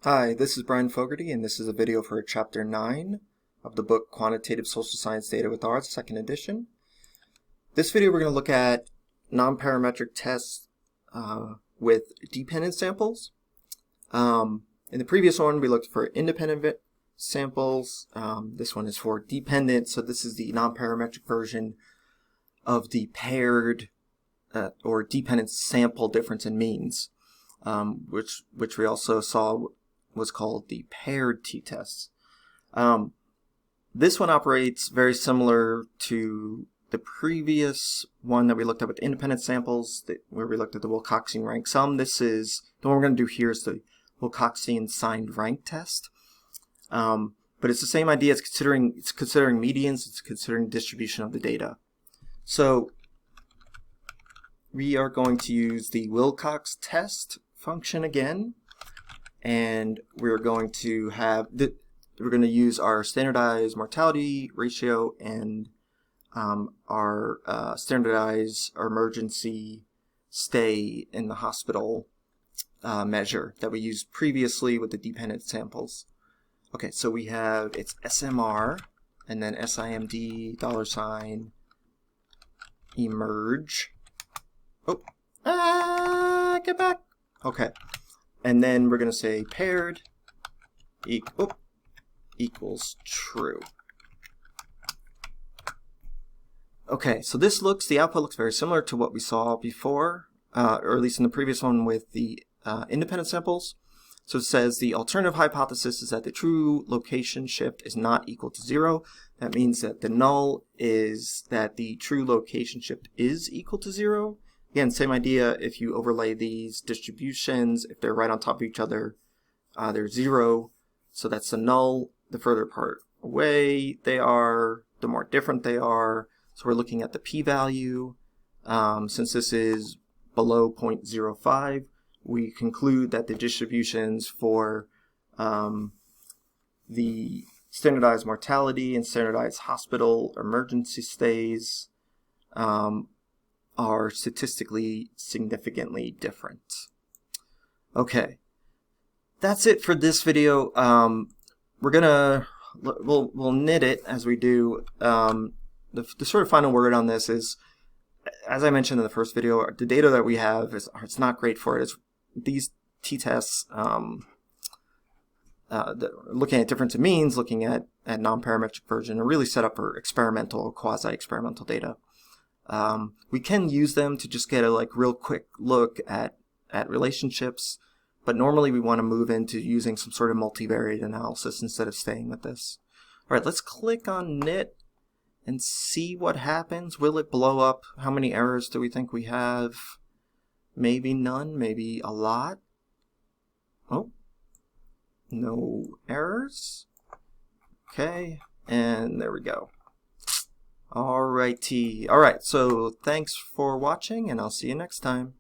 Hi, this is Brian Fogarty, and this is a video for Chapter 9 of the book Quantitative Social Science Data with R, 2nd edition. This video we're going to look at nonparametric tests with dependent samples. In the previous one we looked for independent samples. This one is for dependent, so this is the nonparametric version of the paired or dependent sample difference in means, which we also saw was called the paired t-tests. This one operates very similar to the previous one that we looked at with independent samples, where we looked at the Wilcoxon rank sum. This is the one we're going to do here is the Wilcoxon signed rank test. But it's the same idea. It's considering medians. It's considering distribution of the data. So we are going to use the wilcox.test function again. And we're going to use our standardized mortality ratio and our standardized emergency stay in the hospital measure that we used previously with the dependent samples. Okay, so we have it's SMR and then SIMD $ emerge. Get back. Okay. And then we're going to say paired equals true. Okay, so the output looks very similar to what we saw before, or at least in the previous one with the independent samples. So it says the alternative hypothesis is that the true location shift is not equal to 0. That means that the null is that the true location shift is equal to 0. Again, same idea. If you overlay these distributions, if they're right on top of each other, they're 0. So that's the null. The further apart away they are, the more different they are. So we're looking at the p-value. Since this is below 0.05, we conclude that the distributions for the standardized mortality and standardized hospital emergency stays are statistically significantly different. Okay, that's it for this video. We'll knit it as we do. The sort of final word on this is, as I mentioned in the first video, the data that we have it's not great for it. These t-tests, looking at difference in means, looking at non-parametric version, are really set up for experimental, quasi-experimental data. We can use them to just get a real quick look at relationships, but normally we want to move into using some sort of multivariate analysis instead of staying with this. All right, let's click on knit and see what happens. Will it blow up? How many errors do we think we have? Maybe none, maybe a lot. Oh, no errors. Okay, and there we go. Alrighty. Alright, so thanks for watching, and I'll see you next time.